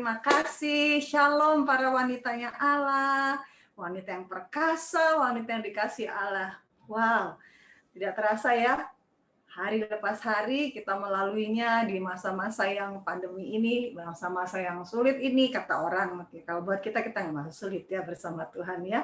terima kasih. Shalom para wanitanya Allah, wanita yang perkasa, wanita yang dikasih Allah. Wow, tidak terasa ya, hari lepas hari kita melaluinya di masa-masa yang pandemi ini, masa-masa yang sulit ini, kata orang. Kalau buat kita nggak masa sulit ya bersama Tuhan ya.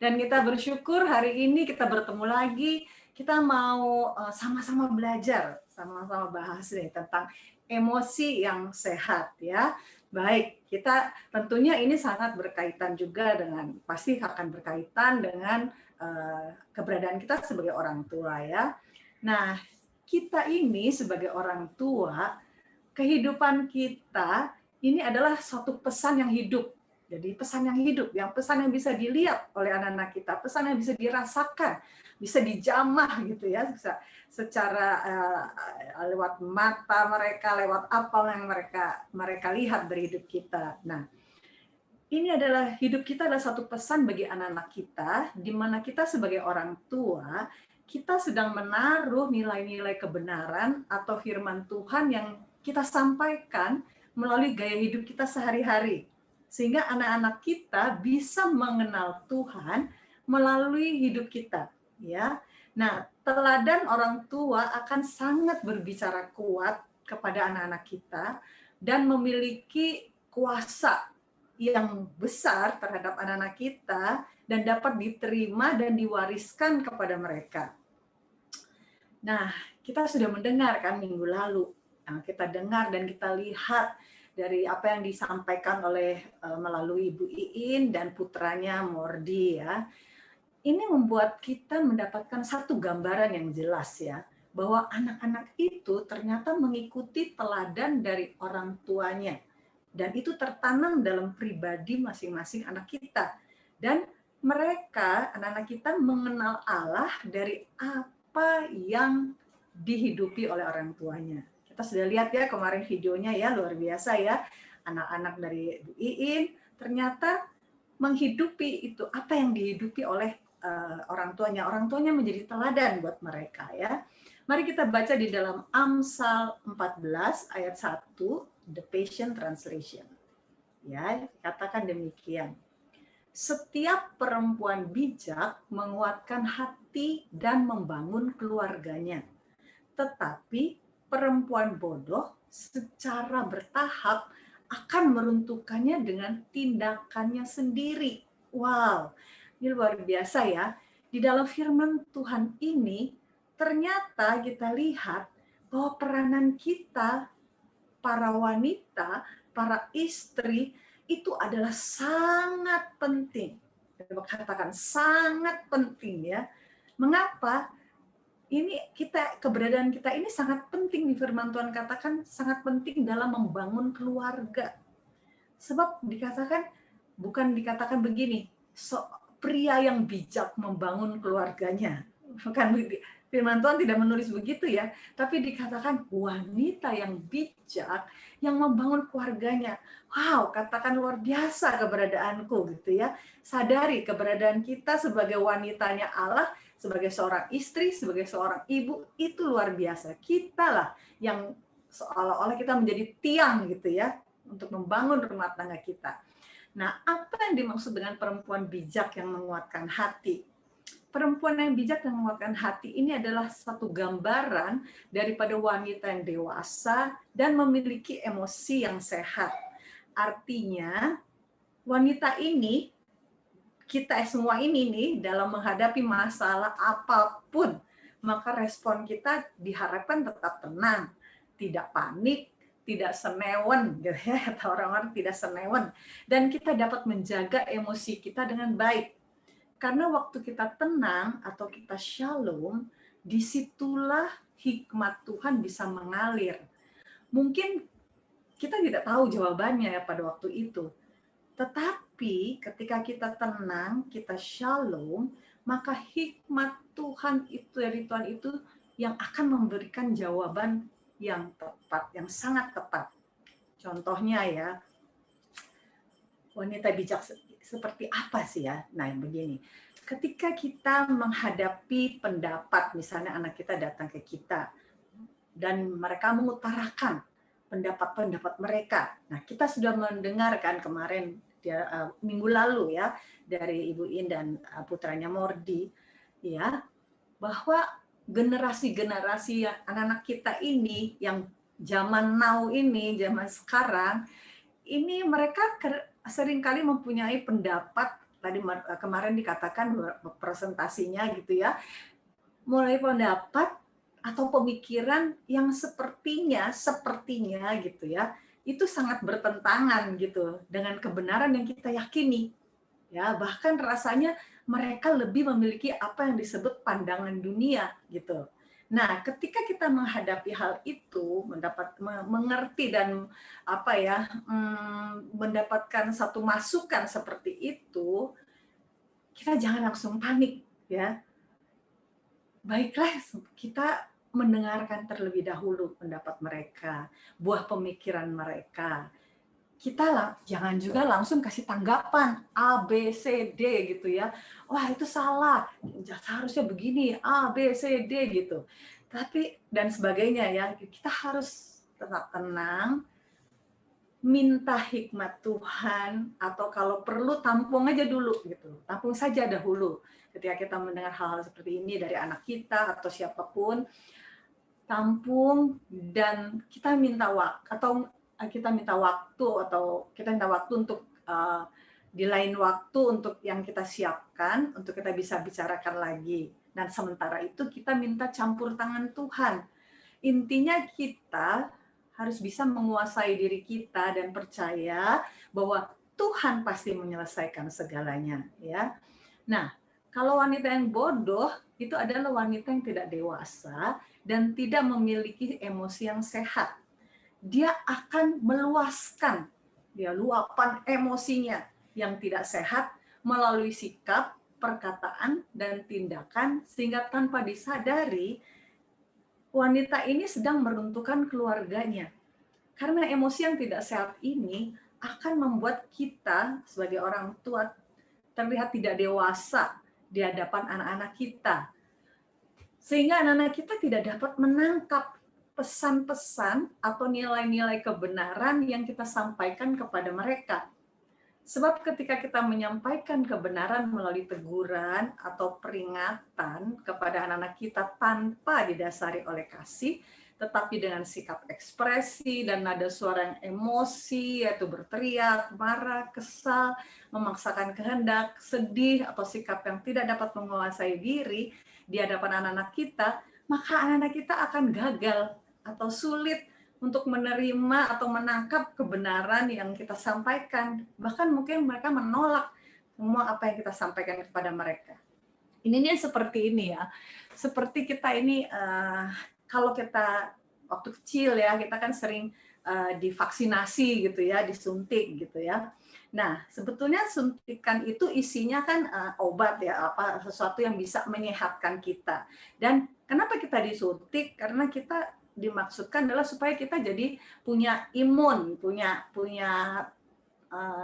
Dan kita bersyukur hari ini kita bertemu lagi, kita mau sama-sama belajar, sama-sama bahas nih tentang emosi yang sehat ya. Baik, kita tentunya ini sangat berkaitan juga dengan, pasti akan berkaitan dengan keberadaan kita sebagai orang tua ya. Nah, kita ini sebagai orang tua, kehidupan kita ini adalah suatu pesan yang hidup. Jadi pesan yang hidup, pesan yang bisa dilihat oleh anak-anak kita, pesan yang bisa dirasakan, bisa dijamah gitu ya, bisa secara lewat mata mereka, lewat apa yang mereka lihat dari hidup kita. Nah, ini adalah hidup kita adalah satu pesan bagi anak-anak kita, di mana kita sebagai orang tua, kita sedang menaruh nilai-nilai kebenaran atau firman Tuhan yang kita sampaikan melalui gaya hidup kita sehari-hari. Sehingga anak-anak kita bisa mengenal Tuhan melalui hidup kita. Ya. Nah, teladan orang tua akan sangat berbicara kuat kepada anak-anak kita dan memiliki kuasa yang besar terhadap anak-anak kita dan dapat diterima dan diwariskan kepada mereka. Nah, kita sudah mendengar kan minggu lalu, kita dengar dan kita lihat dari apa yang disampaikan oleh melalui Ibu Iin dan putranya Mordi ya. Ini membuat kita mendapatkan satu gambaran yang jelas ya, bahwa anak-anak itu ternyata mengikuti teladan dari orang tuanya. Dan itu tertanam dalam pribadi masing-masing anak kita. Dan mereka, anak-anak kita mengenal Allah dari apa yang dihidupi oleh orang tuanya. Kita sudah lihat ya kemarin videonya ya, luar biasa ya. Anak-anak dari Bu Iin ternyata menghidupi itu, apa yang dihidupi oleh orang tuanya. Orang tuanya menjadi teladan buat mereka ya. Mari kita baca di dalam Amsal 14 ayat 1, The Passion Translation. Ya, katakan demikian. Setiap perempuan bijak menguatkan hati dan membangun keluarganya. Tetapi perempuan bodoh secara bertahap akan meruntuhkannya dengan tindakannya sendiri. Wow, ini luar biasa ya. Di dalam firman Tuhan ini, ternyata kita lihat bahwa peranan kita, para wanita, para istri, itu adalah sangat penting. Katakan sangat penting ya. Mengapa? Ini keberadaan kita ini sangat penting di firman Tuhan, katakan sangat penting dalam membangun keluarga. Sebab bukan dikatakan begini, pria yang bijak membangun keluarganya. Bukan, firman Tuhan tidak menulis begitu ya, tapi dikatakan wanita yang bijak yang membangun keluarganya. Wow, katakan luar biasa keberadaanku gitu ya. Sadari keberadaan kita sebagai wanitanya Allah, sebagai seorang istri, sebagai seorang ibu, itu luar biasa. Kita lah yang seolah-olah kita menjadi tiang gitu ya, untuk membangun rumah tangga kita. Nah, apa yang dimaksud dengan perempuan bijak yang menguatkan hati? Perempuan yang bijak yang menguatkan hati ini adalah satu gambaran daripada wanita yang dewasa dan memiliki emosi yang sehat. Artinya, wanita ini, kita semua ini nih, dalam menghadapi masalah apapun, maka respon kita diharapkan tetap tenang, tidak panik, tidak senewen, gitu ya, atau orang-orang tidak senewen, dan kita dapat menjaga emosi kita dengan baik. Karena waktu kita tenang atau kita shalom, disitulah hikmat Tuhan bisa mengalir. Mungkin kita tidak tahu jawabannya ya pada waktu itu. Tetapi ketika kita tenang, kita shalom, maka hikmat Tuhan itu dari Tuhan itu yang akan memberikan jawaban yang tepat, yang sangat tepat. Contohnya ya, wanita bijak seperti apa sih ya? Nah, yang begini. Ketika kita menghadapi pendapat, misalnya anak kita datang ke kita, dan mereka mengutarakan pendapat-pendapat mereka. Nah, kita sudah mendengarkan kemarin minggu lalu ya dari Ibu In dan putranya Mordi ya, bahwa generasi-generasi anak-anak kita ini yang zaman now ini, zaman sekarang ini mereka seringkali mempunyai pendapat tadi kemarin dikatakan presentasinya gitu ya, mulai pendapat atau pemikiran yang sepertinya gitu ya, itu sangat bertentangan gitu dengan kebenaran yang kita yakini. Ya, bahkan rasanya mereka lebih memiliki apa yang disebut pandangan dunia gitu. Nah, ketika kita menghadapi hal itu, mengerti dan mendapatkan satu masukan seperti itu, kita jangan langsung panik ya. Baiklah, kita mendengarkan terlebih dahulu pendapat mereka, buah pemikiran mereka. Kita jangan juga langsung kasih tanggapan A, B, C, D gitu ya. Wah, itu salah. Seharusnya begini, A, B, C, D gitu. Tapi dan sebagainya ya. Kita harus tetap tenang, minta hikmat Tuhan, atau kalau perlu tampung aja dulu gitu. Tampung saja dahulu. Ketika kita mendengar hal-hal seperti ini dari anak kita atau siapapun, tampung dan kita minta kita minta waktu untuk di lain waktu untuk yang kita siapkan untuk kita bisa bicarakan lagi, dan sementara itu kita minta campur tangan Tuhan. Intinya kita harus bisa menguasai diri kita dan percaya bahwa Tuhan pasti menyelesaikan segalanya ya. Nah, kalau wanita yang bodoh itu adalah wanita yang tidak dewasa dan tidak memiliki emosi yang sehat. Dia akan meluapkan emosinya yang tidak sehat melalui sikap, perkataan, dan tindakan, sehingga tanpa disadari wanita ini sedang meruntuhkan keluarganya. Karena emosi yang tidak sehat ini akan membuat kita sebagai orang tua terlihat tidak dewasa di hadapan anak-anak kita. Sehingga anak-anak kita tidak dapat menangkap pesan-pesan atau nilai-nilai kebenaran yang kita sampaikan kepada mereka. Sebab ketika kita menyampaikan kebenaran melalui teguran atau peringatan kepada anak-anak kita tanpa didasari oleh kasih, tetapi dengan sikap ekspresi dan nada suara yang emosi, yaitu berteriak, marah, kesal, memaksakan kehendak, sedih, atau sikap yang tidak dapat menguasai diri di hadapan anak-anak kita, maka anak-anak kita akan gagal atau sulit untuk menerima atau menangkap kebenaran yang kita sampaikan. Bahkan mungkin mereka menolak semua apa yang kita sampaikan kepada mereka. Ini seperti ini ya. Seperti kita ini, kalau kita waktu kecil ya, kita kan sering divaksinasi gitu ya, disuntik gitu ya. Nah, sebetulnya suntikan itu isinya kan obat ya, sesuatu yang bisa menyehatkan kita. Dan kenapa kita disuntik? Karena kita dimaksudkan adalah supaya kita jadi punya imun, punya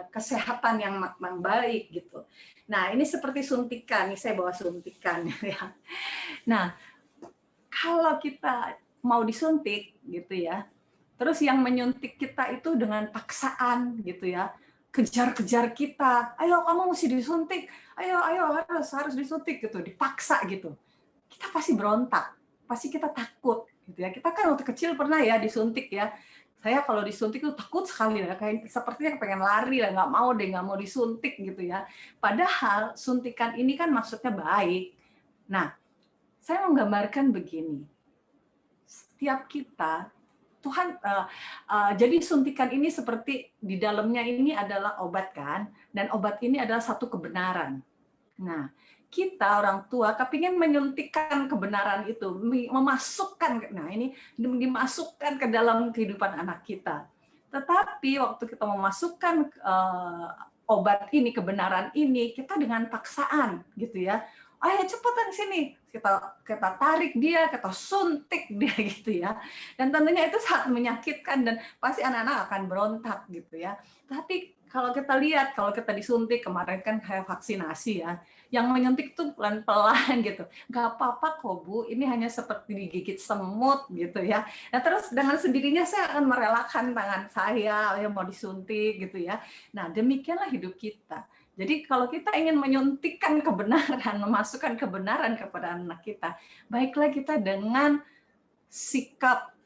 kesehatan yang baik gitu. Nah, ini seperti suntikan, ini saya bawa suntikan ya. Nah, kalau kita mau disuntik gitu ya, terus yang menyuntik kita itu dengan paksaan gitu ya, kejar-kejar kita, ayo kamu mesti disuntik, ayo harus disuntik gitu, dipaksa gitu. Kita pasti berontak, pasti kita takut gitu ya. Kita kan waktu kecil pernah ya disuntik ya. Saya kalau disuntik itu takut sekali ya, kayak sepertinya pengen lari lah, nggak mau disuntik gitu ya. Padahal suntikan ini kan maksudnya baik. Nah, saya menggambarkan begini. Setiap kita Tuhan, jadi suntikan ini seperti di dalamnya ini adalah obat kan, dan obat ini adalah satu kebenaran. Nah, kita orang tua kepingin menyuntikkan kebenaran itu, memasukkan, nah ini dimasukkan ke dalam kehidupan anak kita. Tetapi waktu kita memasukkan obat ini, kebenaran ini, kita dengan paksaan gitu ya. Ayo cepetan sini, kita tarik dia, kita suntik dia gitu ya. Dan tentunya itu sangat menyakitkan dan pasti anak-anak akan berontak gitu ya. Tapi kalau kita lihat, kalau kita disuntik kemarin kan kayak vaksinasi ya, yang menyuntik tuh pelan-pelan gitu. Nggak apa-apa kok Bu, ini hanya seperti digigit semut gitu ya. Nah terus dengan sendirinya saya akan merelakan tangan saya yang mau disuntik gitu ya. Nah demikianlah hidup kita. Jadi kalau kita ingin menyuntikkan kebenaran, memasukkan kebenaran kepada anak kita, baiklah kita dengan sikap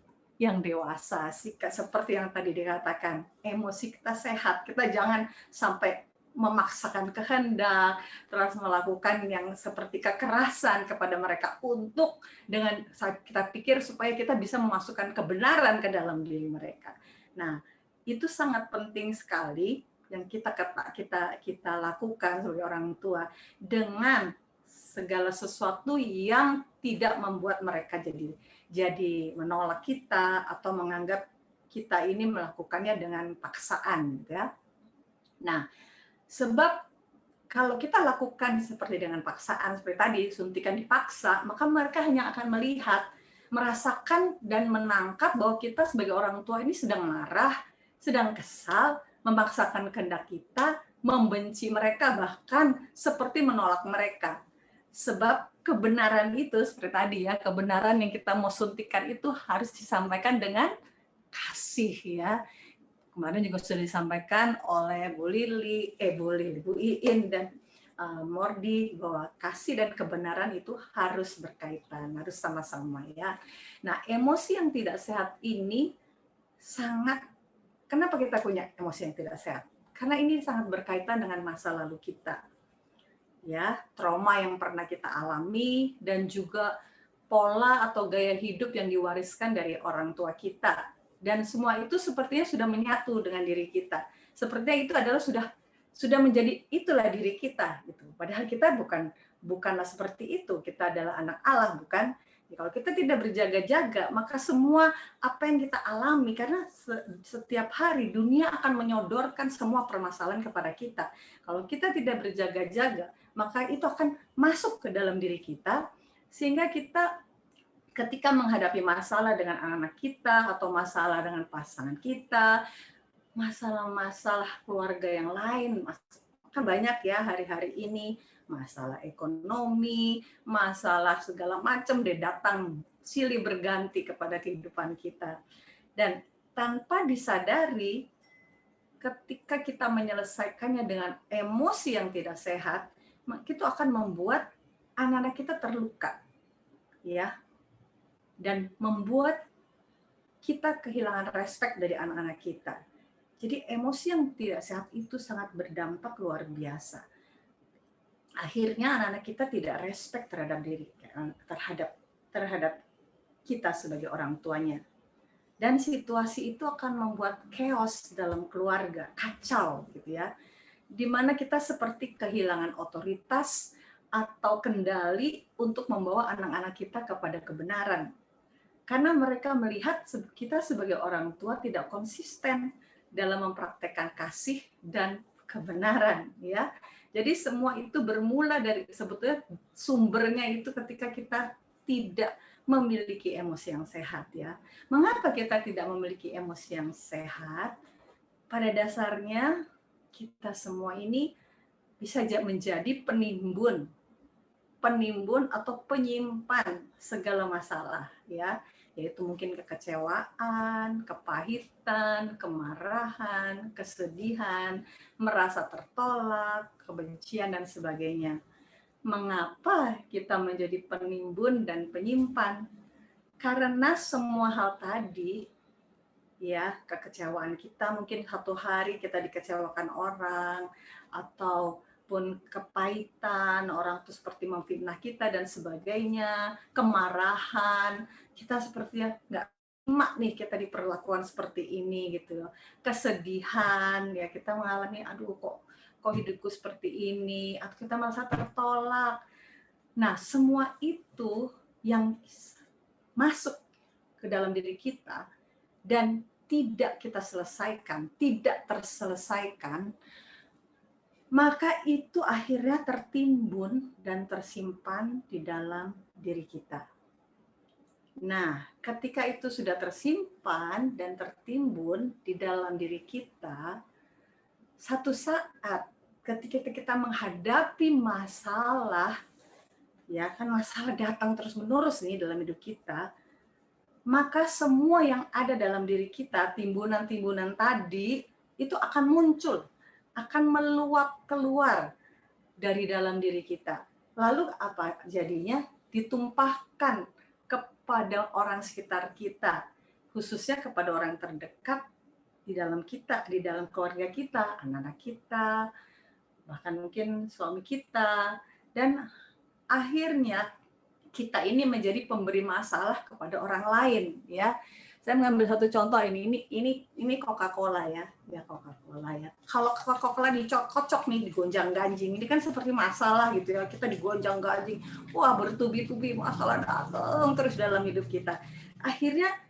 yang dewasa, sikap seperti yang tadi dikatakan, emosi kita sehat, kita jangan sampai memaksakan kehendak, terus melakukan yang seperti kekerasan kepada mereka untuk dengan kita pikir supaya kita bisa memasukkan kebenaran ke dalam diri mereka. Nah, itu sangat penting sekali yang kita lakukan sebagai orang tua dengan segala sesuatu yang tidak membuat mereka jadi menolak kita atau menganggap kita ini melakukannya dengan paksaan gitu ya. Nah, sebab kalau kita lakukan seperti dengan paksaan seperti tadi suntikan dipaksa, maka mereka hanya akan melihat, merasakan dan menangkap bahwa kita sebagai orang tua ini sedang marah, sedang kesal, memaksakan kehendak kita, membenci mereka bahkan seperti menolak mereka. Sebab kebenaran itu seperti tadi ya, kebenaran yang kita mau suntikan itu harus disampaikan dengan kasih ya. Kemarin juga sudah disampaikan oleh Bu Iin dan Mordi bahwa kasih dan kebenaran itu harus berkaitan, harus sama-sama ya. Nah, emosi yang tidak sehat ini sangat, kenapa kita punya emosi yang tidak sehat? Karena ini sangat berkaitan dengan masa lalu kita. Ya, trauma yang pernah kita alami dan juga pola atau gaya hidup yang diwariskan dari orang tua kita. Dan semua itu sepertinya sudah menyatu dengan diri kita. Sepertinya itu adalah sudah menjadi itulah diri kita gitu. Padahal kita bukanlah seperti itu. Kita adalah anak Allah, bukan? Kalau kita tidak berjaga-jaga, maka semua apa yang kita alami, karena setiap hari dunia akan menyodorkan semua permasalahan kepada kita. Kalau kita tidak berjaga-jaga, maka itu akan masuk ke dalam diri kita, sehingga kita ketika menghadapi masalah dengan anak-anak kita, atau masalah dengan pasangan kita, masalah-masalah keluarga yang lain, kan banyak ya hari-hari ini, masalah ekonomi, masalah segala macam deh datang silih berganti kepada kehidupan kita. Dan tanpa disadari, ketika kita menyelesaikannya dengan emosi yang tidak sehat, itu akan membuat anak-anak kita terluka, ya, dan membuat kita kehilangan respect dari anak-anak kita. Jadi emosi yang tidak sehat itu sangat berdampak luar biasa. Akhirnya anak-anak kita tidak respect terhadap terhadap kita sebagai orang tuanya. Dan situasi itu akan membuat chaos dalam keluarga, kacau gitu ya. Di mana kita seperti kehilangan otoritas atau kendali untuk membawa anak-anak kita kepada kebenaran. Karena mereka melihat kita sebagai orang tua tidak konsisten dalam mempraktekkan kasih dan kebenaran ya. Jadi semua itu bermula dari, sebetulnya sumbernya itu ketika kita tidak memiliki emosi yang sehat ya. Mengapa kita tidak memiliki emosi yang sehat? Pada dasarnya kita semua ini bisa menjadi penimbun atau penyimpan segala masalah ya, yaitu mungkin kekecewaan, kepahitan, kemarahan, kesedihan, merasa tertolak, kebencian dan sebagainya. Mengapa kita menjadi penimbun dan penyimpan? Karena semua hal tadi ya, kekecewaan kita, mungkin satu hari kita dikecewakan orang, ataupun kepahitan, orang itu seperti memfitnah kita dan sebagainya, kemarahan, kita sepertinya nggak terima nih kita diperlakukan seperti ini gitu loh. Kesedihan, ya kita mengalami, aduh kok hidupku seperti ini, atau kita merasa tertolak. Nah, semua itu yang masuk ke dalam diri kita dan tidak kita selesaikan, tidak terselesaikan, maka itu akhirnya tertimbun dan tersimpan di dalam diri kita. Nah, ketika itu sudah tersimpan dan tertimbun di dalam diri kita, satu saat ketika kita menghadapi masalah, ya kan masalah datang terus-menerus nih dalam hidup kita, maka semua yang ada dalam diri kita, timbunan-timbunan tadi, itu akan muncul, akan meluap keluar dari dalam diri kita. Lalu apa jadinya? Ditumpahkan kepada orang sekitar kita, khususnya kepada orang terdekat di dalam kita, di dalam keluarga kita, anak-anak kita, bahkan mungkin suami kita, dan akhirnya kita ini menjadi pemberi masalah kepada orang lain, ya. Saya mengambil satu contoh ini Coca-Cola ya Coca-Cola ya. Kalau Coca-Cola dikocok nih, digonjang-ganjing, ini kan seperti masalah gitu ya. Kita digonjang-ganjing, wah bertubi-tubi masalah datang terus dalam hidup kita. Akhirnya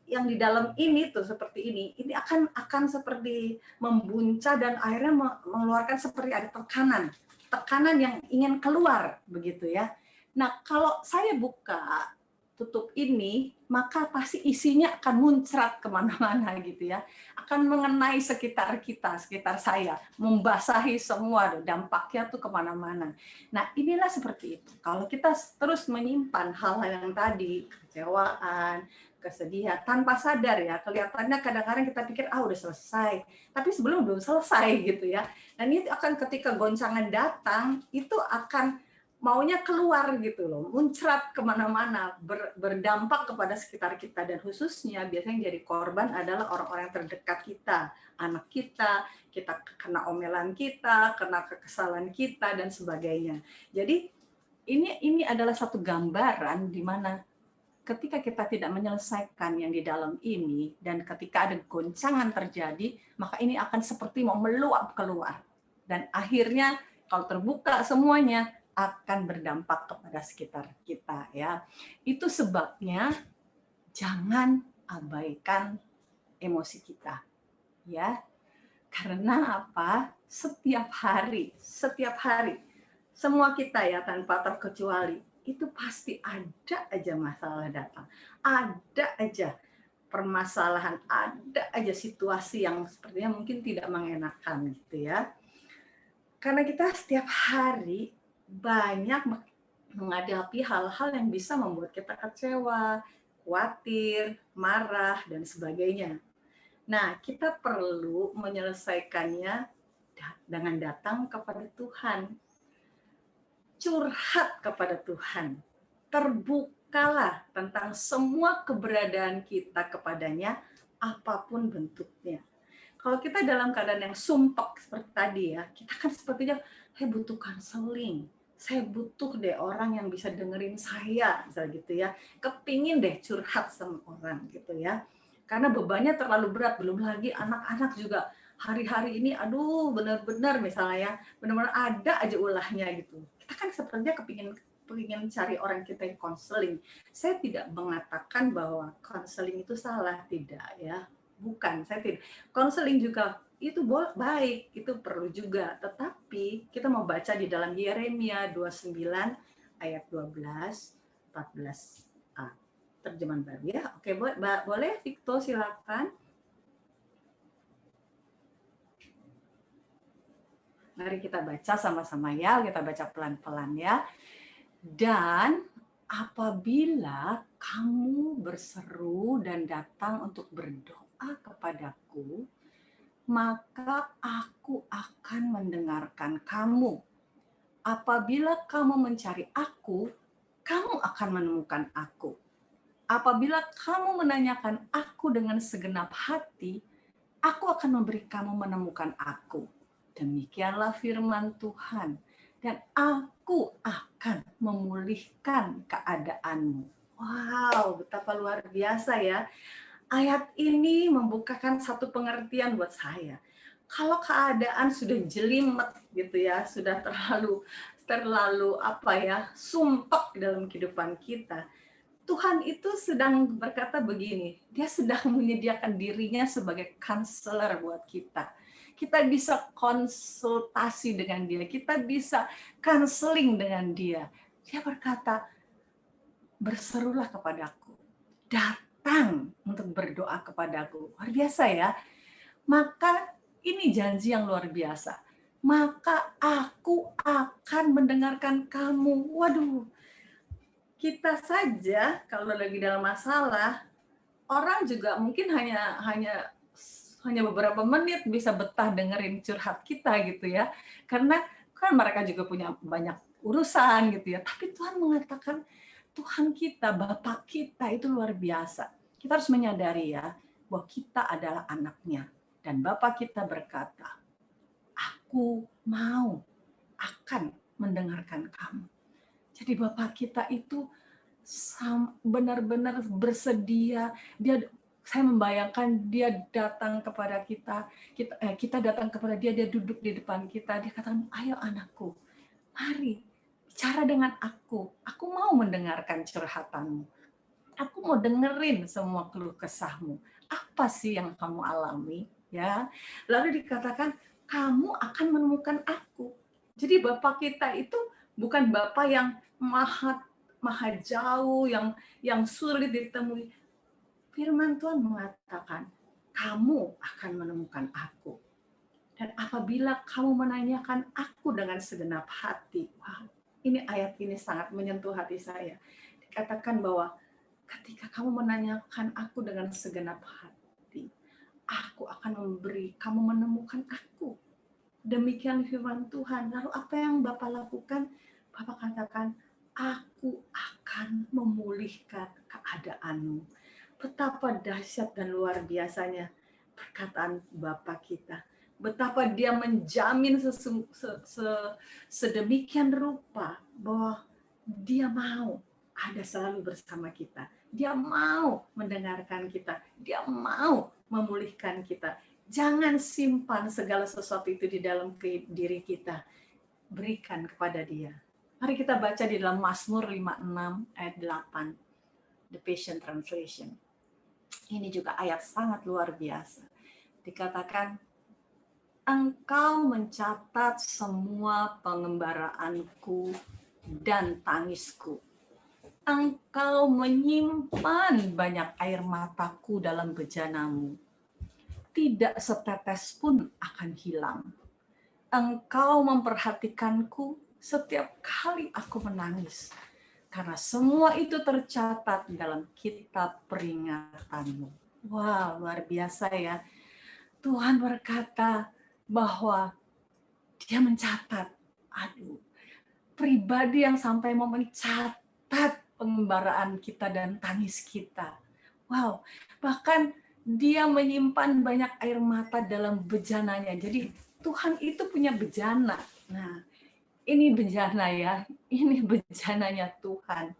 yang di dalam ini tuh seperti ini akan seperti membuncah dan akhirnya mengeluarkan seperti ada tekanan yang ingin keluar begitu ya. Nah, kalau saya buka tutup ini, maka pasti isinya akan muncrat kemana-mana gitu ya. Akan mengenai sekitar kita, sekitar saya. Membasahi semua, dampaknya tuh kemana-mana. Nah, inilah seperti itu. Kalau kita terus menyimpan hal-hal yang tadi, kecewaan, kesedihan, tanpa sadar ya, kelihatannya kadang-kadang kita pikir, udah selesai. Tapi sebelum belum selesai gitu ya. Dan ini akan ketika goncangan datang, itu akan maunya keluar gitu loh, muncrat kemana-mana, berdampak kepada sekitar kita, dan khususnya biasanya yang jadi korban adalah orang-orang terdekat kita, anak kita kena omelan kita, kena kekesalan kita, dan sebagainya. Jadi ini adalah satu gambaran di mana ketika kita tidak menyelesaikan yang di dalam ini, dan ketika ada goncangan terjadi, maka ini akan seperti mau meluap keluar. Dan akhirnya kalau terbuka semuanya, akan berdampak kepada sekitar kita ya. Itu sebabnya jangan abaikan emosi kita ya. Karena apa? Setiap hari semua kita ya tanpa terkecuali itu pasti ada aja masalah datang. Ada aja permasalahan, ada aja situasi yang sepertinya mungkin tidak mengenakan gitu ya. Karena kita setiap hari banyak menghadapi hal-hal yang bisa membuat kita kecewa, khawatir, marah, dan sebagainya. Nah, kita perlu menyelesaikannya dengan datang kepada Tuhan. Curhat kepada Tuhan. Terbukalah tentang semua keberadaan kita kepadanya, apapun bentuknya. Kalau kita dalam keadaan yang sumpek seperti tadi ya, kita kan sepertinya, saya butuh counseling. Saya butuh deh orang yang bisa dengerin saya, misalnya gitu ya. Kepingin deh curhat sama orang gitu ya. Karena bebannya terlalu berat, belum lagi anak-anak juga hari-hari ini, aduh benar-benar misalnya ya, benar-benar ada aja ulahnya gitu. Kita kan sepertinya kepingin cari orang kita yang counseling. Saya tidak mengatakan bahwa counseling itu salah, tidak ya. Bukan, saya tidak. Counseling juga itu baik, itu perlu juga. Tetapi kita mau baca di dalam Yeremia 29 ayat 12, 14a. Terjemahan baru ya. Oke, boleh Victo silakan. Mari kita baca sama-sama ya, kita baca pelan-pelan ya. Dan apabila kamu berseru dan datang untuk berdoa kepadaku, maka aku akan mendengarkan kamu. Apabila kamu mencari aku, kamu akan menemukan aku. Apabila kamu menanyakan aku dengan segenap hati, aku akan memberi kamu menemukan aku. Demikianlah firman Tuhan. Dan aku akan memulihkan keadaanmu. Wow, betapa luar biasa ya. Ayat ini membukakan satu pengertian buat saya. Kalau keadaan sudah jelimet gitu ya, sudah terlalu sumpek dalam kehidupan kita, Tuhan itu sedang berkata begini, dia sedang menyediakan dirinya sebagai counselor buat kita. Kita bisa konsultasi dengan dia, kita bisa counseling dengan dia. Dia berkata, berserulah kepadaku, datang untuk berdoa kepadaku. Luar biasa ya. Maka Ini janji yang luar biasa. Maka aku akan mendengarkan kamu. Waduh, kita saja kalau lagi dalam masalah, orang juga mungkin hanya hanya hanya beberapa menit bisa betah dengerin curhat kita gitu ya. Karena kan mereka juga punya banyak urusan gitu ya. Tapi Tuhan mengatakan Tuhan kita, Bapak kita itu luar biasa. Kita harus menyadari ya bahwa kita adalah anaknya. Dan Bapak kita berkata, aku mau akan mendengarkan kamu. Jadi Bapak kita itu benar-benar bersedia. Saya membayangkan dia datang kepada kita datang kepada dia, dia duduk di depan kita, dia katakan, ayo anakku, mari bicara dengan aku mau mendengarkan curhatanmu, aku mau dengerin semua keluh kesahmu, apa sih yang kamu alami, ya. Lalu dikatakan, kamu akan menemukan aku. Jadi Bapak kita itu bukan Bapak yang maha jauh, yang sulit ditemui. Firman Tuhan mengatakan, kamu akan menemukan aku. Dan apabila kamu menanyakan aku dengan segenap hati, wow, ini ayat ini sangat menyentuh hati saya. Dikatakan bahwa ketika kamu menanyakan aku dengan segenap hati, aku akan memberi kamu menemukan aku. Demikian firman Tuhan. Lalu apa yang Bapak lakukan? Bapak katakan, aku akan memulihkan keadaanmu. Betapa dahsyat dan luar biasanya perkataan Bapak kita. Betapa dia menjamin sedemikian rupa bahwa dia mau ada selalu bersama kita. Dia mau mendengarkan kita. Dia mau memulihkan kita. Jangan simpan segala sesuatu itu di dalam diri kita. Berikan kepada dia. Mari kita baca di dalam Mazmur 56 ayat 8. The Passion Translation. Ini juga ayat sangat luar biasa. Dikatakan, engkau mencatat semua pengembaraanku dan tangisku. Engkau menyimpan banyak air mataku dalam bejanamu. Tidak setetes pun akan hilang. Engkau memperhatikanku setiap kali aku menangis. Karena semua itu tercatat dalam kitab peringatanmu. Wah, luar biasa ya. Tuhan berkata bahwa dia mencatat. Aduh, pribadi yang sampai mau mencatat pengembaraan kita dan tangis kita. Wow, bahkan dia menyimpan banyak air mata dalam bejananya. Jadi Tuhan itu punya bejana. Nah, ini bejana ya, ini bejananya Tuhan.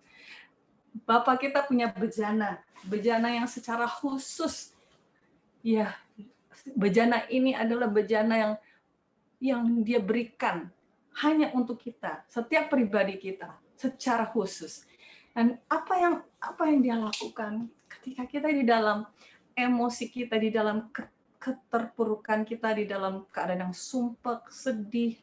Bapak kita punya bejana yang secara khusus. Ya, bejana ini adalah bejana yang dia berikan hanya untuk kita, setiap pribadi kita secara khusus. Dan apa yang dia lakukan ketika kita di dalam emosi kita, di dalam keterpurukan kita, di dalam keadaan yang sumpek, sedih,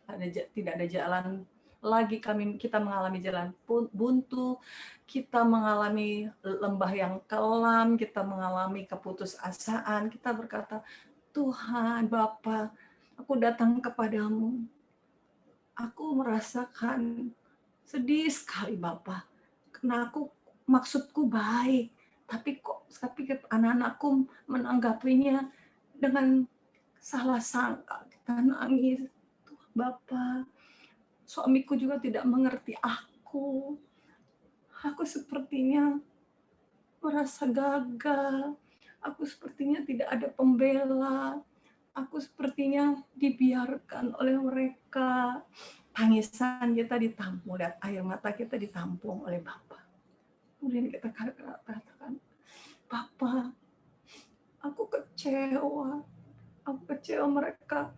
tidak ada jalan lagi, kita mengalami jalan buntu, kita mengalami lembah yang kelam, kita mengalami keputusasaan, kita berkata, Tuhan, Bapa, aku datang kepadamu. Aku merasakan sedih sekali, Bapa. Karena maksudku baik, tapi anak-anakku menanggapinya dengan salah sangka. Kita nangis, Bapa. Suamiku juga tidak mengerti aku. Aku sepertinya merasa gagal. Aku sepertinya tidak ada pembela. Aku sepertinya dibiarkan oleh mereka. Tangisan kita ditampung, lihat air mata kita ditampung oleh Bapa. Kemudian kita katakan, Bapa, aku kecewa. Aku kecewa mereka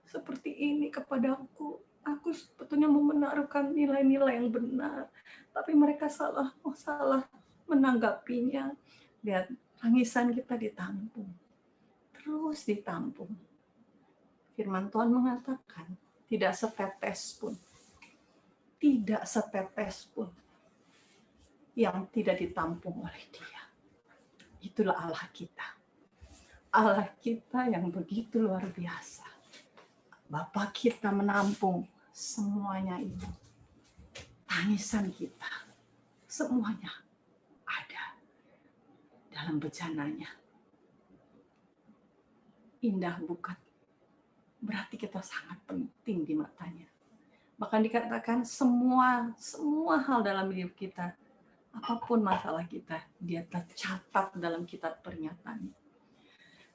seperti ini kepadaku. Aku sebetulnya mau menaruhkan nilai-nilai yang benar, tapi mereka salah menanggapinya. Lihat, tangisan kita ditampung. Terus ditampung. Firman Tuhan mengatakan, tidak setetes pun yang tidak ditampung oleh Dia. Itulah Allah kita. Allah kita yang begitu luar biasa. Bapa kita menampung semuanya itu. Tangisan kita, semuanya ada dalam bejananya. Indah bukan? Berarti kita sangat penting di matanya. Bahkan dikatakan semua hal dalam hidup kita, apapun masalah kita, dia tercatat dalam kitab pernyataan.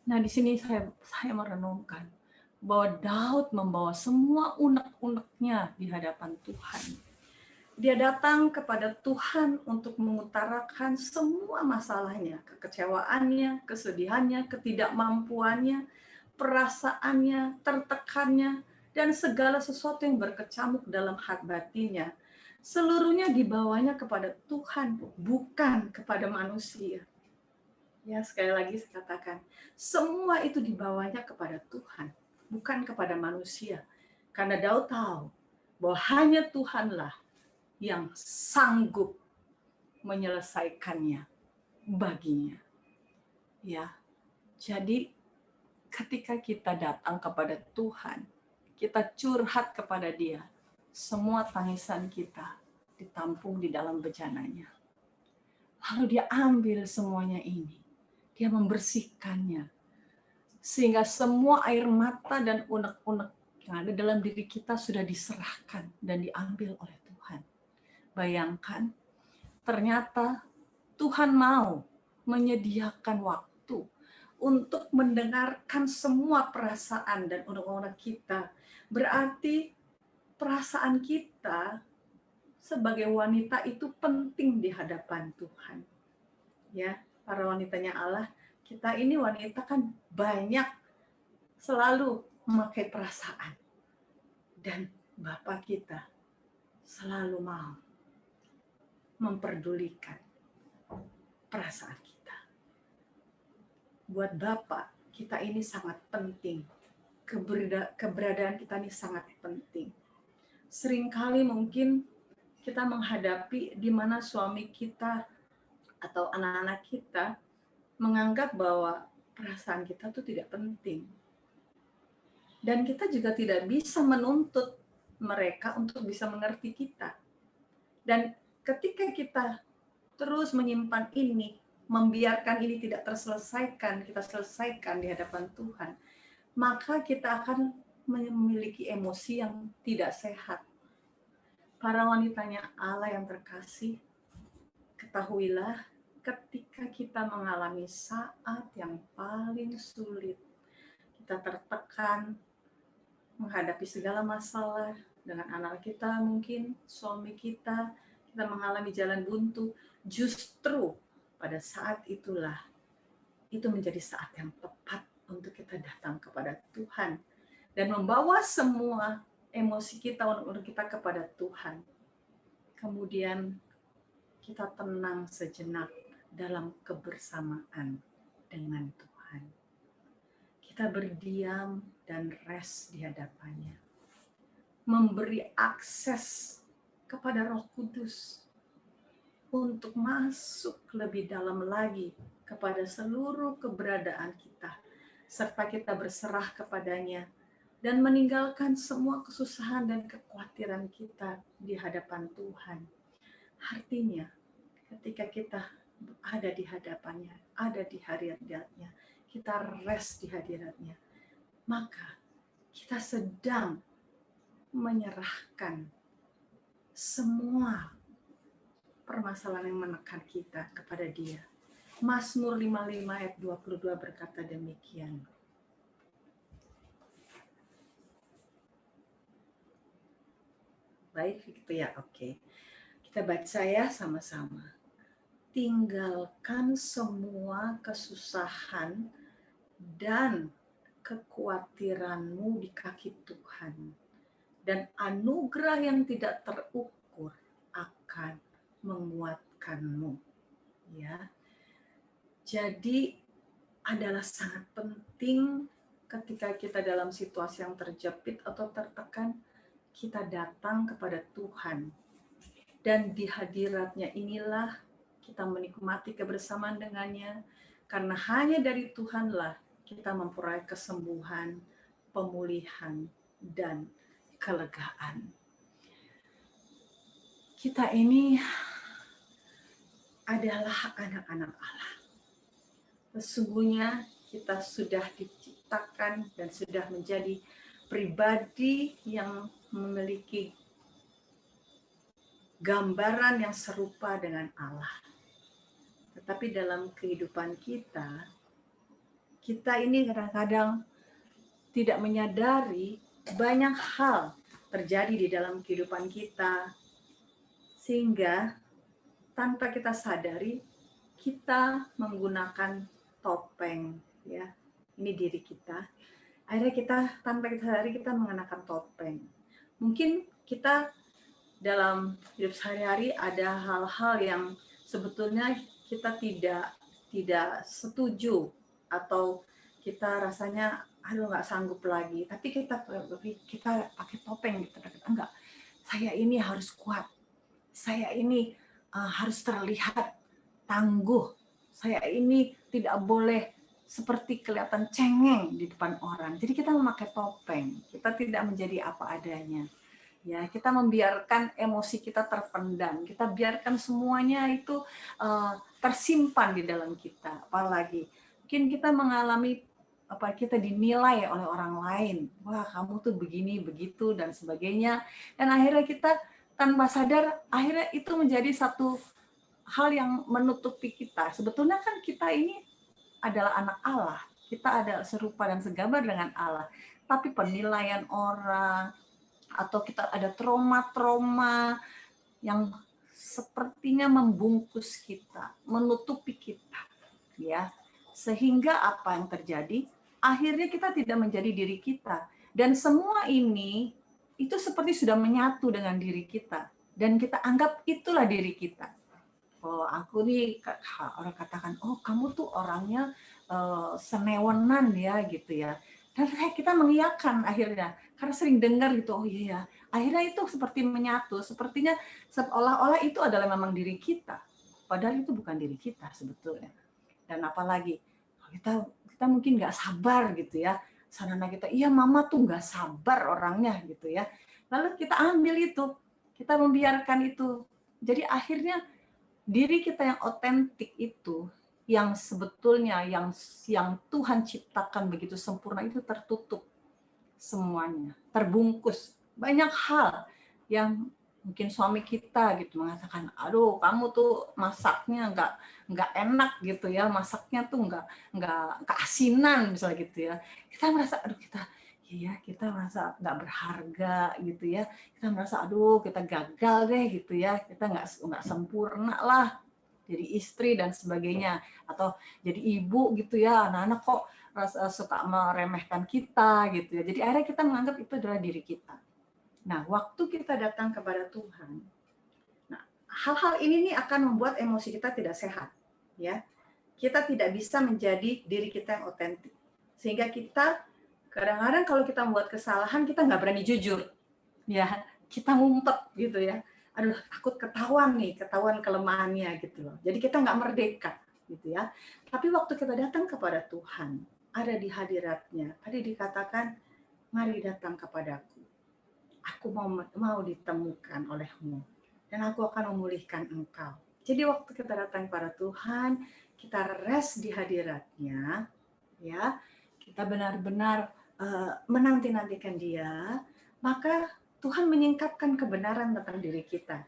Nah, di sini saya merenungkan bahwa Daud membawa semua unek-uneknya di hadapan Tuhan. Dia datang kepada Tuhan untuk mengutarakan semua masalahnya, kekecewaannya, kesedihannya, ketidakmampuannya, perasaannya, tertekannya, dan segala sesuatu yang berkecamuk dalam hati batinnya. Seluruhnya dibawanya kepada Tuhan, bukan kepada manusia. Ya, sekali lagi saya katakan, semua itu dibawanya kepada Tuhan, bukan kepada manusia. Karena Daud tahu bahwa hanya Tuhanlah yang sanggup menyelesaikannya baginya. Ya, jadi ketika kita datang kepada Tuhan, kita curhat kepada Dia, semua tangisan kita ditampung di dalam bejananya. Lalu Dia ambil semuanya ini, Dia membersihkannya, sehingga semua air mata dan unek-unek yang ada dalam diri kita sudah diserahkan dan diambil oleh Tuhan. Bayangkan, ternyata Tuhan mau menyediakan waktu untuk mendengarkan semua perasaan dan unek-unek kita. Berarti perasaan kita sebagai wanita itu penting di hadapan Tuhan. Ya, para wanitanya Allah, kita ini wanita kan banyak selalu memakai perasaan. Dan Bapa kita selalu mau memperdulikan perasaan kita. Buat Bapa, kita ini sangat penting. Keberadaan kita ini sangat penting. Seringkali mungkin kita menghadapi di mana suami kita atau anak-anak kita menganggap bahwa perasaan kita itu tidak penting. Dan kita juga tidak bisa menuntut mereka untuk bisa mengerti kita. Dan ketika kita terus menyimpan ini, membiarkan ini tidak terselesaikan, kita selesaikan di hadapan Tuhan, maka kita akan memiliki emosi yang tidak sehat. Para wanitanya Allah yang terkasih, ketahuilah ketika kita mengalami saat yang paling sulit, kita tertekan, menghadapi segala masalah dengan anak kita mungkin, suami kita mengalami jalan buntu, justru pada saat itulah, itu menjadi saat yang tepat untuk kita datang kepada Tuhan dan membawa semua emosi kita untuk kita kepada Tuhan. Kemudian kita tenang sejenak dalam kebersamaan dengan Tuhan. Kita berdiam dan rest di hadapannya. Memberi akses kepada Roh Kudus untuk masuk lebih dalam lagi kepada seluruh keberadaan kita, serta kita berserah kepadanya dan meninggalkan semua kesusahan dan kekhawatiran kita di hadapan Tuhan. Artinya, ketika kita ada di hadapannya, ada di hadiratnya, kita rest di hadiratnya, maka kita sedang menyerahkan semua permasalahan yang menekan kita kepada Dia. Mazmur 55 ayat 22 berkata demikian. Baik, gitu ya, oke. Kita baca ya sama-sama. Tinggalkan semua kesusahan dan kekhawatiranmu di kaki Tuhan, dan anugerah yang tidak terukur akan menguatkanmu. Ya, jadi adalah sangat penting ketika kita dalam situasi yang terjepit atau tertekan, kita datang kepada Tuhan. Dan di hadiratnya inilah kita menikmati kebersamaan dengannya, karena hanya dari Tuhanlah kita memperoleh kesembuhan, pemulihan, dan kelegaan. Kita ini adalah anak-anak Allah. Sesungguhnya kita sudah diciptakan dan sudah menjadi pribadi yang memiliki gambaran yang serupa dengan Allah. Tetapi dalam kehidupan kita ini kadang-kadang tidak menyadari banyak hal terjadi di dalam kehidupan kita, sehingga tanpa kita sadari kita menggunakan topeng, ya. Ini diri kita. Akhirnya kita tanpa kita sadari kita mengenakan topeng. Mungkin kita dalam hidup sehari-hari ada hal-hal yang sebetulnya kita tidak setuju, atau kita rasanya aduh nggak sanggup lagi, tapi kita pakai topeng gitu. Enggak, saya ini harus kuat, saya ini harus terlihat tangguh, saya ini tidak boleh seperti kelihatan cengeng di depan orang. Jadi kita memakai topeng, kita tidak menjadi apa adanya. Ya, kita membiarkan emosi kita terpendam, kita biarkan semuanya itu tersimpan di dalam kita. Apalagi mungkin kita mengalami kita dinilai oleh orang lain, wah kamu tuh begini begitu dan sebagainya, dan akhirnya kita tanpa sadar akhirnya itu menjadi satu hal yang menutupi kita. Sebetulnya kan kita ini adalah anak Allah, kita ada serupa dan segambar dengan Allah, tapi penilaian orang atau kita ada trauma-trauma yang sepertinya membungkus kita, menutupi kita, ya. Sehingga apa yang terjadi? Akhirnya kita tidak menjadi diri kita, dan semua ini itu seperti sudah menyatu dengan diri kita, dan kita anggap itulah diri kita. Oh, aku nih, orang katakan, oh kamu tuh orangnya senewenan ya gitu ya. Dan kita mengiyakan akhirnya, karena sering dengar gitu, oh iya ya. Akhirnya itu seperti menyatu, sepertinya seolah-olah itu adalah memang diri kita. Padahal itu bukan diri kita sebetulnya. Dan apalagi kita mungkin nggak sabar gitu ya. Sarana kita, iya mama tuh nggak sabar orangnya gitu ya. Lalu kita ambil itu, kita membiarkan itu. Jadi akhirnya diri kita yang otentik itu, yang sebetulnya yang Tuhan ciptakan begitu sempurna itu tertutup semuanya, terbungkus. Banyak hal yang mungkin suami kita gitu mengatakan, aduh kamu tuh masaknya nggak enak gitu ya, masaknya tuh nggak keasinan misalnya gitu ya. Kita merasa aduh kita merasa nggak berharga gitu ya, kita merasa aduh kita gagal deh gitu ya, kita nggak sempurna lah jadi istri dan sebagainya, atau jadi ibu gitu ya, anak-anak kok suka meremehkan kita gitu ya. Jadi akhirnya kita menganggap itu adalah diri kita. Nah, waktu kita datang kepada Tuhan, nah hal-hal ini nih akan membuat emosi kita tidak sehat, ya. Kita tidak bisa menjadi diri kita yang otentik, sehingga kita kadang-kadang kalau kita membuat kesalahan kita nggak berani jujur, ya. Kita ngumpet gitu ya. Aduh, takut ketahuan kelemahannya gitu loh. Jadi kita nggak merdeka gitu ya. Tapi waktu kita datang kepada Tuhan, ada di hadiratnya. Tadi dikatakan, mari datang kepadaku. Aku mau ditemukan olehmu, dan aku akan memulihkan engkau. Jadi waktu kita datang kepada Tuhan, kita rest di hadiratnya, ya, kita benar-benar menanti-nantikan Dia, maka Tuhan menyingkapkan kebenaran tentang diri kita.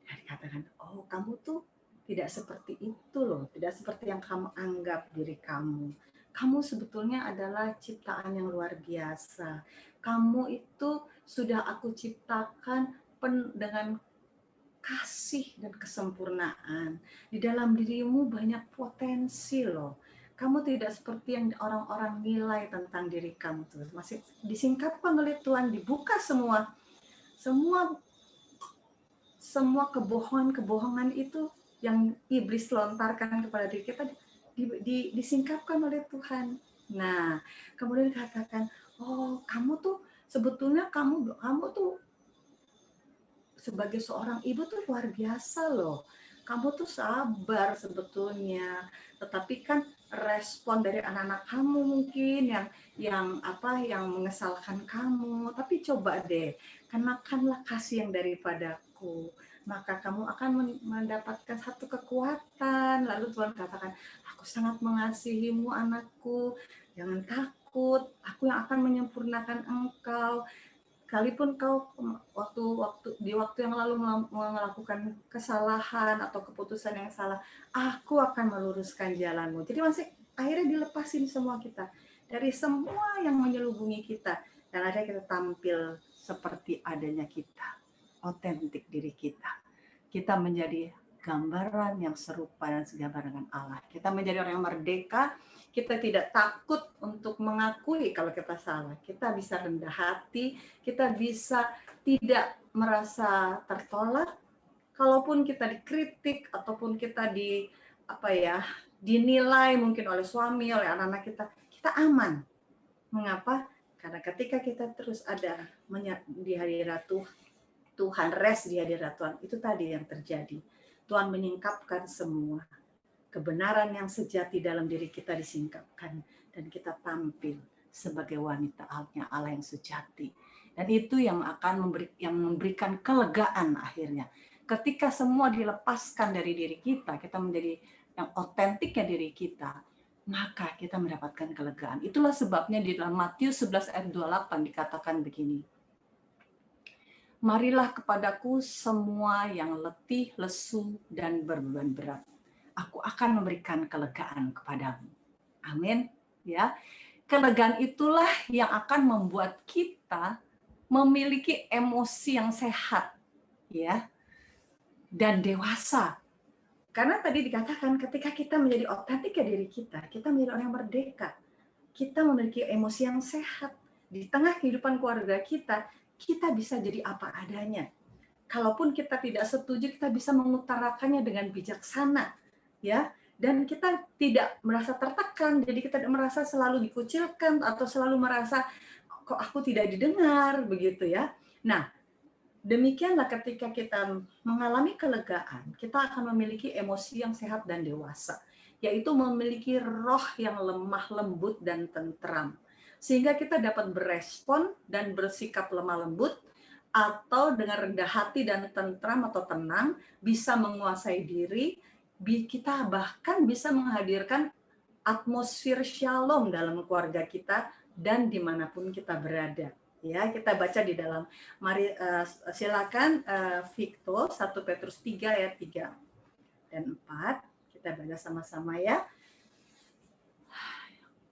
Dan dikatakan, oh kamu tuh tidak seperti itu loh, tidak seperti yang kamu anggap diri kamu. Kamu sebetulnya adalah ciptaan yang luar biasa. Kamu itu sudah aku ciptakan dengan kasih dan kesempurnaan. Di dalam dirimu banyak potensi loh. Kamu tidak seperti yang orang-orang nilai tentang diri kamu tuh. Masih disingkapkan oleh Tuhan, dibuka semua kebohongan-kebohongan itu yang iblis lontarkan kepada diri kita, disingkapkan oleh Tuhan. Nah, kemudian dikatakan, oh kamu tuh sebetulnya kamu tuh sebagai seorang ibu tuh luar biasa loh. kamu tuh sabar sebetulnya, tetapi kan respon dari anak-anak kamu mungkin yang mengesalkan kamu. Tapi coba deh, kenakanlah kasih yang daripadaku, maka kamu akan mendapatkan satu kekuatan. Lalu Tuhan katakan, aku sangat mengasihimu anakku, jangan takut, aku yang akan menyempurnakan engkau. Sekalipun kau waktu yang lalu melakukan kesalahan atau keputusan yang salah, aku akan meluruskan jalanmu. Jadi masih akhirnya dilepasin semua kita dari semua yang menyelubungi kita, dan akhirnya kita tampil seperti adanya kita, otentik diri kita. Kita menjadi gambaran yang serupa dan segambar dengan Allah. Kita menjadi orang yang merdeka. Kita tidak takut untuk mengakui kalau kita salah. Kita bisa rendah hati, kita bisa tidak merasa tertolak. Kalaupun kita dikritik ataupun kita dinilai mungkin oleh suami, oleh anak-anak kita aman. Mengapa? Karena ketika kita terus ada di hadirat Tuhan, rest di hadirat Tuhan, itu tadi yang terjadi. Tuhan menyingkapkan semua. Kebenaran yang sejati dalam diri kita disingkapkan, dan kita tampil sebagai wanita Allah yang sejati. Dan itu yang akan memberikan kelegaan akhirnya. Ketika semua dilepaskan dari diri kita menjadi yang otentiknya diri kita, maka kita mendapatkan kelegaan. Itulah sebabnya di dalam Matius 11 ayat 28 dikatakan begini. Marilah kepadaku semua yang letih, lesu, dan berbeban berat. Aku akan memberikan kelegaan kepadamu. Amin. Ya, kelegaan itulah yang akan membuat kita memiliki emosi yang sehat, ya, dan dewasa. Karena tadi dikatakan ketika kita menjadi otentik ya diri kita menjadi orang yang merdeka. Kita memiliki emosi yang sehat. Di tengah kehidupan keluarga kita bisa jadi apa adanya. Kalaupun kita tidak setuju, kita bisa mengutarakannya dengan bijaksana. Ya, dan kita tidak merasa tertekan, jadi kita tidak merasa selalu dikucilkan atau selalu merasa kok aku tidak didengar begitu ya. Nah, demikianlah ketika kita mengalami kelegaan, kita akan memiliki emosi yang sehat dan dewasa, yaitu memiliki roh yang lemah lembut dan tentram, sehingga kita dapat berespon dan bersikap lemah lembut, atau dengan rendah hati dan tentram atau tenang bisa menguasai diri. Kita bahkan bisa menghadirkan atmosfer shalom dalam keluarga kita dan dimanapun kita berada. Ya, kita baca di dalam, mari silakan Victor 1 Petrus 3 ayat 3 dan 4, kita baca sama-sama ya.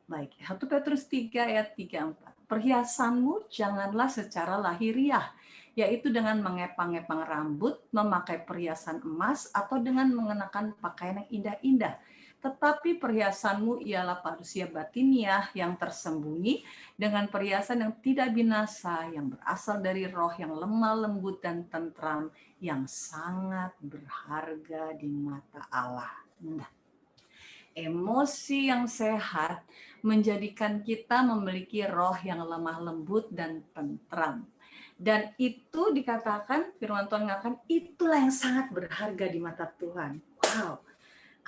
Baik, 1 Petrus 3 ayat 3 4. Perhiasanmu janganlah secara lahiriah, yaitu dengan mengepang-epang rambut, memakai perhiasan emas, atau dengan mengenakan pakaian yang indah-indah. Tetapi perhiasanmu ialah parusia batiniah yang tersembunyi dengan perhiasan yang tidak binasa, yang berasal dari roh yang lemah lembut dan tentram, yang sangat berharga di mata Allah. Nah, emosi yang sehat menjadikan kita memiliki roh yang lemah lembut dan tentram. Dan itu dikatakan, firman Tuhan mengatakan, itulah yang sangat berharga di mata Tuhan. Wow,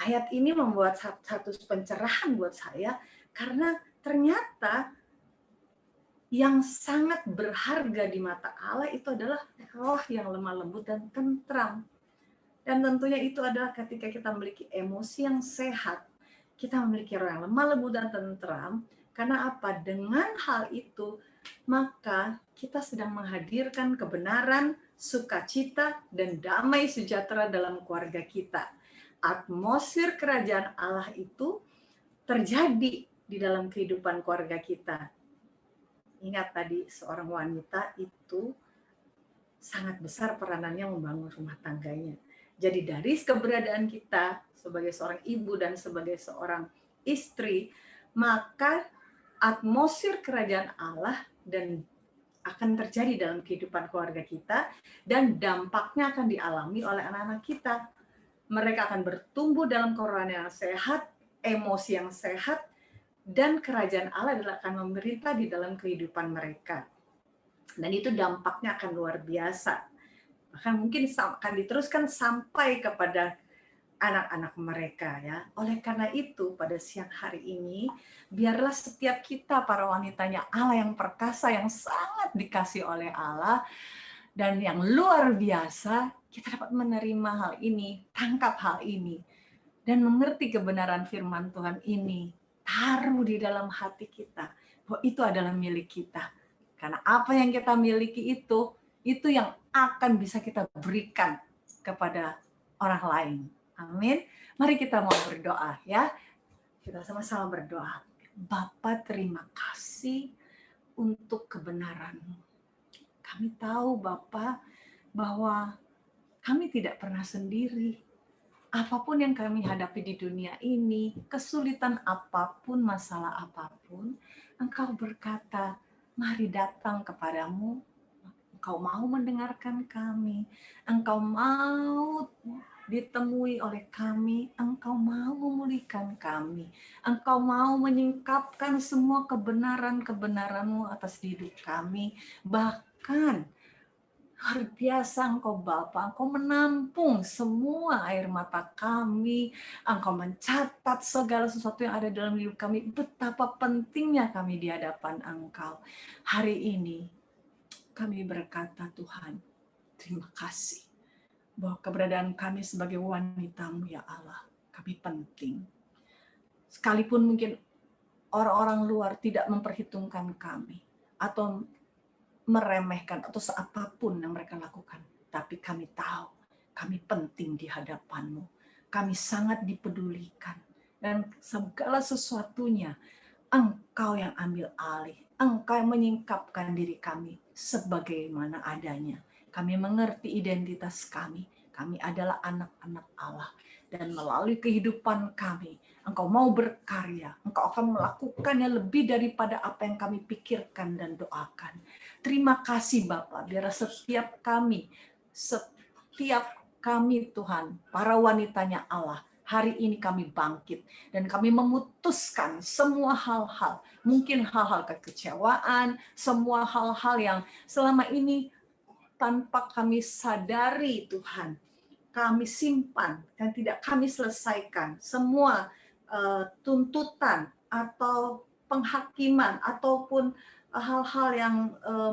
ayat ini membuat satu pencerahan buat saya, karena ternyata yang sangat berharga di mata Allah itu adalah roh yang lemah lembut dan tentram. Dan tentunya itu adalah ketika kita memiliki emosi yang sehat, kita memiliki roh yang lemah lembut dan tentram. Karena apa? Dengan hal itu, maka kita sedang menghadirkan kebenaran, sukacita, dan damai sejahtera dalam keluarga kita. Atmosfer kerajaan Allah itu terjadi di dalam kehidupan keluarga kita. Ingat tadi, seorang wanita itu sangat besar peranannya membangun rumah tangganya. Jadi dari keberadaan kita sebagai seorang ibu dan sebagai seorang istri, maka atmosfer kerajaan Allah dan akan terjadi dalam kehidupan keluarga kita, dan dampaknya akan dialami oleh anak-anak kita. Mereka akan bertumbuh dalam kerohanian yang sehat, emosi yang sehat, dan kerajaan Allah akan memerintah di dalam kehidupan mereka. Dan itu dampaknya akan luar biasa. Bahkan mungkin akan diteruskan sampai kepada anak-anak mereka ya. Oleh karena itu pada siang hari ini biarlah setiap kita para wanitanya Allah yang perkasa yang sangat dikasih oleh Allah dan yang luar biasa, kita dapat menerima hal ini, tangkap hal ini dan mengerti kebenaran firman Tuhan ini, taruh di dalam hati kita bahwa itu adalah milik kita. Karena apa yang kita miliki itu yang akan bisa kita berikan kepada orang lain. Amin. Mari kita mau berdoa ya. Kita sama-sama berdoa. Bapa, terima kasih untuk kebenaran-Mu. Kami tahu Bapa bahwa kami tidak pernah sendiri. Apapun yang kami hadapi di dunia ini, kesulitan apapun, masalah apapun, Engkau berkata, mari datang kepadamu. Engkau mau mendengarkan kami. Engkau mau ditemui oleh kami. Engkau mau memulihkan kami. Engkau mau menyingkapkan semua kebenaran-kebenaran-Mu atas hidup kami. Bahkan luar biasa Engkau Bapa, Engkau menampung semua air mata kami, Engkau mencatat segala sesuatu yang ada dalam hidup kami, betapa pentingnya kami di hadapan Engkau. Hari ini kami berkata Tuhan, terima kasih bahwa keberadaan kami sebagai wanita-Mu ya Allah, kami penting. Sekalipun mungkin orang-orang luar tidak memperhitungkan kami, atau meremehkan atau seapapun yang mereka lakukan. Tapi kami tahu, kami penting di hadapan-Mu. Kami sangat dipedulikan. Dan segala sesuatunya, Engkau yang ambil alih. Engkau yang menyingkapkan diri kami sebagaimana adanya. Kami mengerti identitas kami. Kami adalah anak-anak Allah. Dan melalui kehidupan kami, Engkau mau berkarya. Engkau akan melakukannya lebih daripada apa yang kami pikirkan dan doakan. Terima kasih Bapak, biar setiap kami Tuhan, para wanitanya Allah, hari ini kami bangkit dan kami memutuskan semua hal-hal, mungkin hal-hal kekecewaan, semua hal-hal yang selama ini tanpa kami sadari Tuhan, kami simpan dan tidak kami selesaikan, semua tuntutan atau penghakiman ataupun hal-hal yang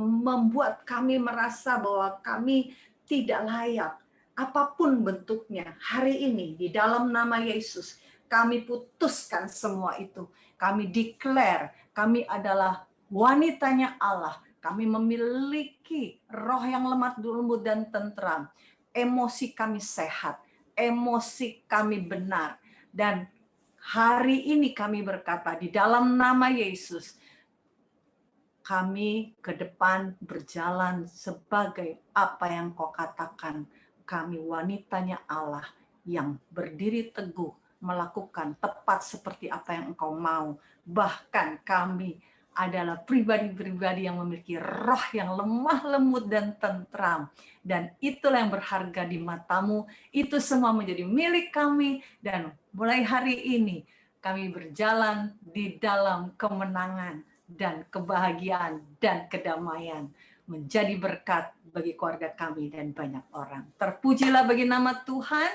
membuat kami merasa bahwa kami tidak layak. Apapun bentuknya, hari ini di dalam nama Yesus, kami putuskan semua itu. Kami declare, kami adalah wanitanya Allah. Kami memiliki roh yang lemah lembut dan tentram. Emosi kami sehat, emosi kami benar. Dan hari ini kami berkata di dalam nama Yesus, kami ke depan berjalan sebagai apa yang Kau katakan. Kami wanitanya Allah yang berdiri teguh, melakukan tepat seperti apa yang Engkau mau. Bahkan kami adalah pribadi-pribadi yang memiliki roh yang lemah lembut dan tentram. Dan itulah yang berharga di mata-Mu. Itu semua menjadi milik kami. Dan mulai hari ini kami berjalan di dalam kemenangan dan kebahagiaan dan kedamaian, menjadi berkat bagi keluarga kami dan banyak orang. Terpujilah bagi nama Tuhan.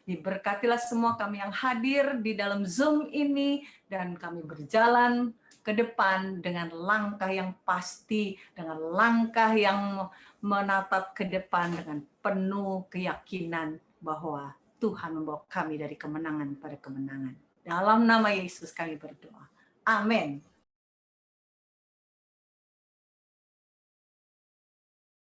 Diberkatilah semua kami yang hadir di dalam Zoom ini, dan kami berjalan ke depan dengan langkah yang pasti, dengan langkah yang menatap ke depan dengan penuh keyakinan bahwa Tuhan membawa kami dari kemenangan pada kemenangan. Dalam nama Yesus kami berdoa. Amin.